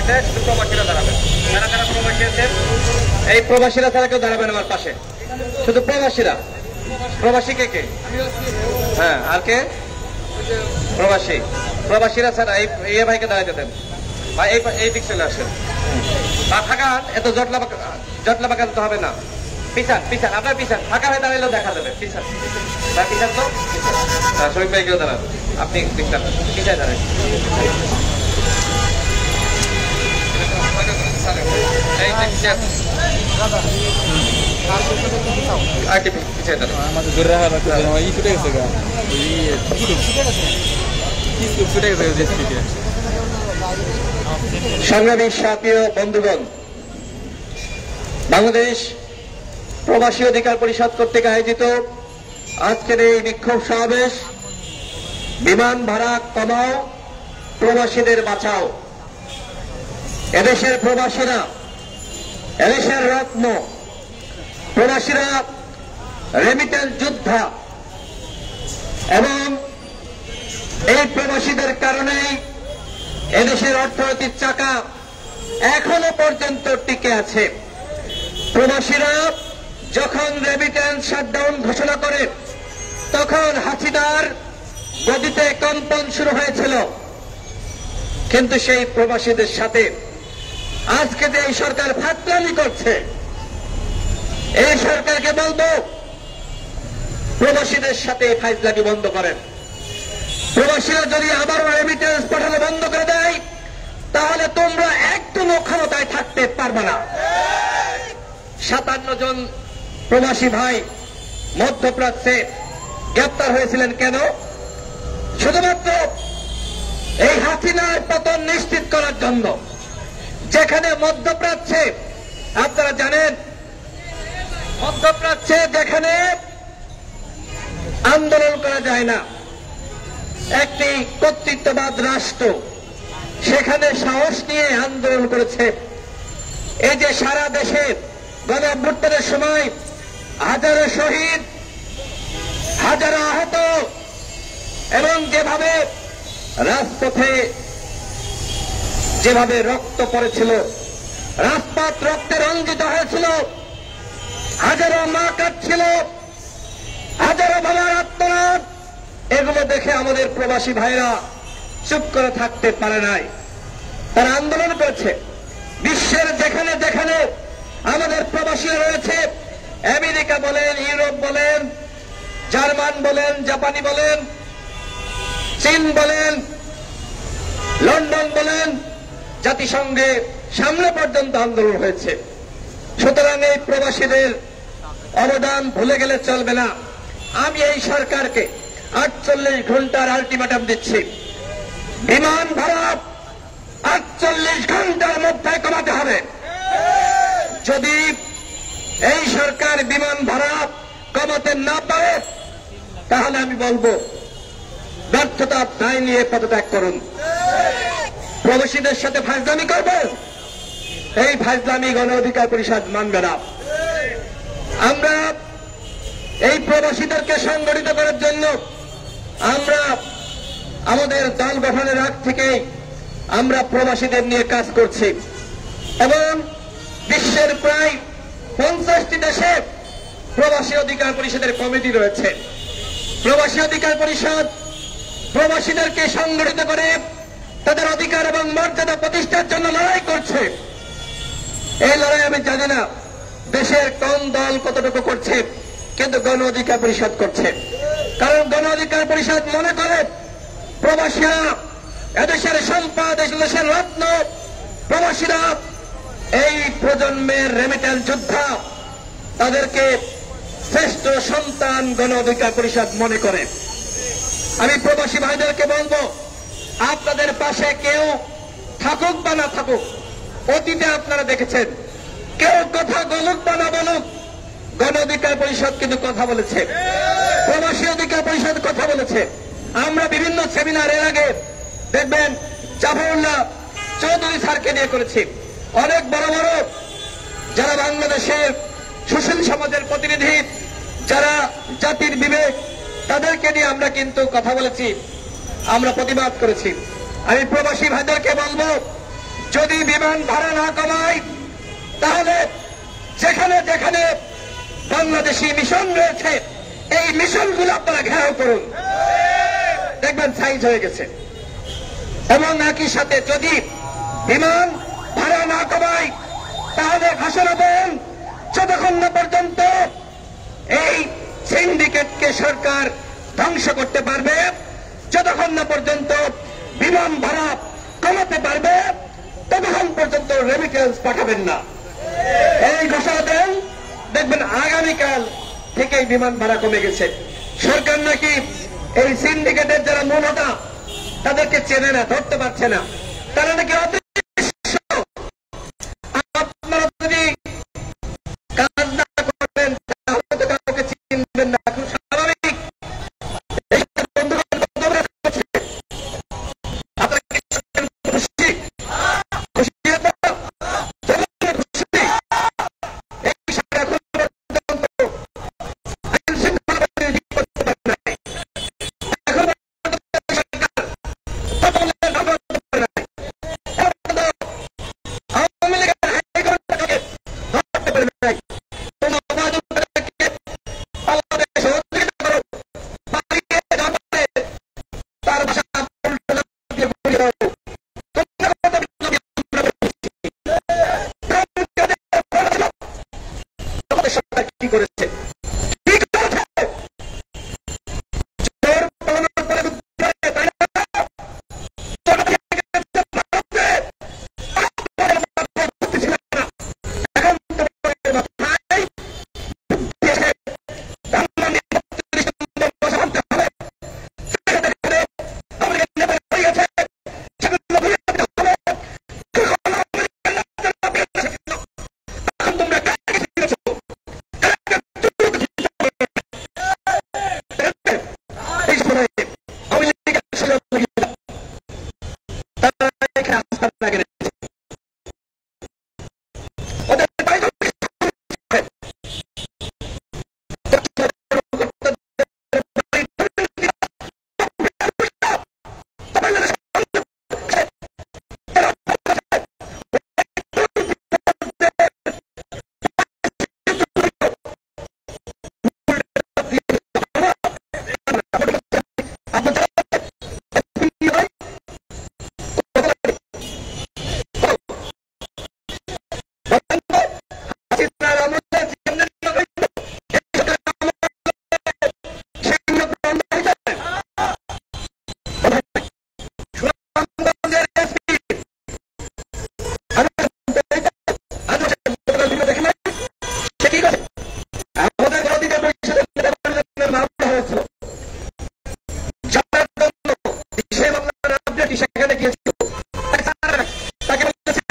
পাশে শুধু প্রবাসীরা দাঁড়াবেন। যারা যারা প্রবাসী আছেন এই প্রবাসীরা ছাড়া কেউ দাঁড়াবেন আমার পাশে, শুধু প্রবাসীরা। প্রবাসী কে কে? হ্যাঁ, আর কে? প্রবাসী। প্রবাসীরা ছাড়া এই ভাইকে দাঁড়াইতে দেন ভাই, এই দিক চলে আসেন। থাকান এত জটলা পাকা তো হবে না। পিছান পিছান, আপনার পিছান, ফাঁকা হয়ে দাঁড়াইলেও দেখা যাবে। পিছান পিছান তো শরীফ ভাইকেও দাঁড়ান, আপনি পিছায় দাঁড়ান। সংগ্রামী সাথী বন্ধুগণ, বাংলাদেশ প্রবাসী অধিকার পরিষদ কর্তৃক আয়োজিত আজকের এই বিক্ষোভ সমাবেশ বিমান ভাড়া কমাও, প্রবাসীদের বাঁচাও। এদেশের প্রবাসীরা এদেশের রত্ন, প্রবাসীরা রেমিটেন্স যোদ্ধা, এবং এই প্রবাসীদের কারণেই এদেশের অর্থনৈতিক চাকা এখনো পর্যন্ত টিকে আছে। প্রবাসীরা যখন রেমিটেন্স শাটডাউন ঘোষণা করে তখন হাসিনার গদিতে কম্পন শুরু হয়েছিল, কিন্তু সেই প্রবাসীদের সাথে আজকে যে এই সরকার ফাটলামি করছে, এই সরকারকে বলবো প্রবাসীদের সাথে ফাইজলামি বন্ধ করেন। প্রবাসীরা যদি আবারও রেমিটেন্স পাঠানো বন্ধ করে দেয় তাহলে তোমরা একদমও ক্ষমতায় থাকতে পারবে না। 57 জন প্রবাসী ভাই মধ্যপ্রাচ্যে গ্রেপ্তার হয়েছিলেন কেন? শুধুমাত্র এই হাসিনার পতন নিশ্চিত করার জন্য। যেখানে মধ্যপ্রাচ্যে আপনারা জানেন, মধ্যপ্রাচ্যে যেখানে আন্দোলন করা যায় না, একটি কর্তৃত্ববাদ রাষ্ট্র, সেখানে সাহস নিয়ে আন্দোলন করেছে। এই যে সারা দেশে গণ অভ্যুত্থানের সময় হাজারো শহীদ, হাজারো আহত, এবং যেভাবে রাজপথে যেভাবে রক্ত পড়েছিল, রাজপথ রক্তে রঞ্জিত হয়েছিল, হাজারো মা কাঁদছিল, হাজারো বাবার আত্মনাদ, এগুলো দেখে আমাদের প্রবাসী ভাইরা চুপ করে থাকতে পারে নাই। তারা আন্দোলন করেছে। বিশ্বের যেখানে যেখানে আমাদের প্রবাসীরা রয়েছে, আমেরিকা বলেন, ইউরোপ বলেন, জার্মান বলেন, জাপানি বলেন, চীন বলেন, লন্ডন বলেন, জাতিসংঘে সামনে পর্যন্ত আন্দোলন হয়েছে। সুতরাং এই প্রবাসীদের অবদান ভুলে গেলে চলবে না। আমি এই সরকারকে 48 ঘন্টার আলটিমেটাম দিচ্ছি। বিমান ভাড়া 48 ঘন্টার মধ্যে কমাতে হবে। যদি এই সরকার বিমান ভাড়া কমাতে না পারে তাহলে আমি বলবো ব্যর্থতা দায় নিয়ে পদত্যাগ করুন। প্রবাসীদের সাথে ফাজলামি করবে, এই ফাজলামি গণ অধিকার পরিষদ মানবে না। আমরা এই প্রবাসীদেরকে সংগঠিত করার জন্য আমরা আমাদের দল গঠনের আগ থেকেই আমরা প্রবাসীদের নিয়ে কাজ করছি, এবং বিশ্বের প্রায় 50টি দেশে প্রবাসী অধিকার পরিষদের কমিটি রয়েছে। প্রবাসী অধিকার পরিষদ প্রবাসীদেরকে সংগঠিত করে তাদের অধিকার এবং মর্যাদা প্রতিষ্ঠার জন্য লড়াই করছে। এই লড়াই আমি জানি না দেশের কোন দল কতটুকু করছে, কিন্তু গণ অধিকার পরিষদ করছে। কারণ গণ অধিকার পরিষদ মনে করে প্রবাসীরা এদেশের সম্পদ, এদেশের রত্ন, প্রবাসীরা এই প্রজন্মের রেমিটেন্স যোদ্ধা, তাদেরকে শ্রেষ্ঠ সন্তান গণ অধিকার পরিষদ মনে করে। আমি প্রবাসী ভাইদেরকে বলবো, আপনাদের পাশে কেউ থাকুক বা না থাকুক, অতীতে আপনারা দেখেছেন কেউ কথা বলুক বা না বলুক, গণ অধিকার পরিষদ কিন্তু কথা বলেছে, প্রবাসী অধিকার পরিষদ কথা বলেছে। আমরা বিভিন্ন সেমিনার এর আগে দেখবেন জাফরুল্লাহ চৌধুরী স্যারকে নিয়ে করেছি। অনেক বড় বড় যারা বাংলাদেশের সুশীল সমাজের প্রতিনিধি, যারা জাতির বিবেক, তাদেরকে নিয়ে আমরা কিন্তু কথা বলেছি, আমরা প্রতিবাদ করেছি। আমি প্রবাসী ভাইদেরকে বলবো, যদি বিমান ভাড়া না কমায় তাহলে যেখানে যেখানে বাংলাদেশি মিশন রয়েছে এই মিশনগুলো আপনারা ঘেরাও করুন, দেখবেন সাইজ হয়ে গেছে। এবং একই সাথে যদি বিমান ভাড়া না কমায় তাহলে ঘোষণা দেন যতক্ষণ না পর্যন্ত এই সিন্ডিকেটকে সরকার ধ্বংস করতে পারবে, যতক্ষণ না পর্যন্ত বিমান ভাড়া কমাতে পারবে, ততক্ষণ পর্যন্ত রেমিটেন্স পাঠাবেন না। এই ঘোষণা দেন, দেখবেন আগামীকাল থেকেই বিমান ভাড়া কমে গেছে। সরকার নাকি এই সিন্ডিকেটের যারা মূল হোতা তাদেরকে চেনে না, ধরতে পারছে না, তারা নাকি অদৃশ্য। আপনারা যদি কাজ না করেন তাহলে তো কাউকে চিনবেন না, খুব স্বাভাবিক। কি করেছে সেখানে গিয়েছিল, তাকে বলেছে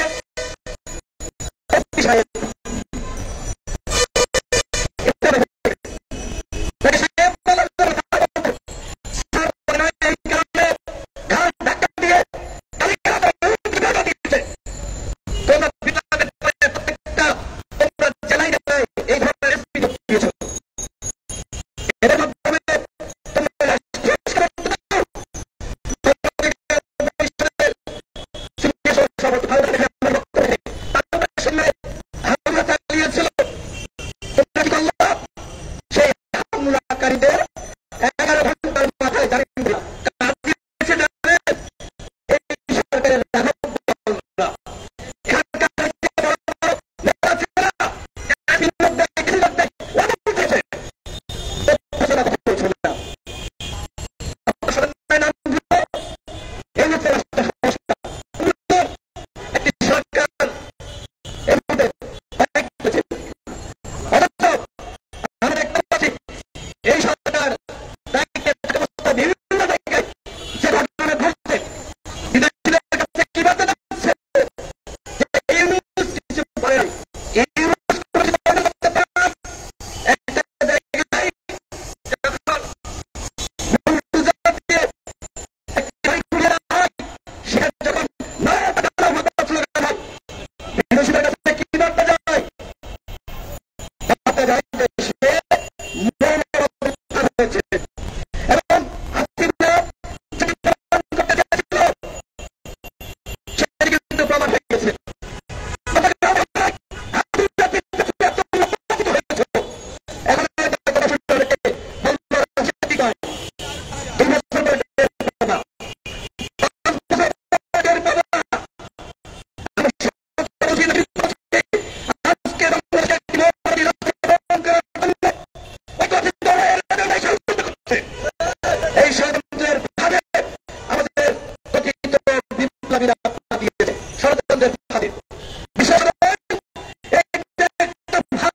মৌলবীরা দিয়েছে ষড়যন্ত্রের ফাঁদে। বিষয় হলো এই যে একটা ভাব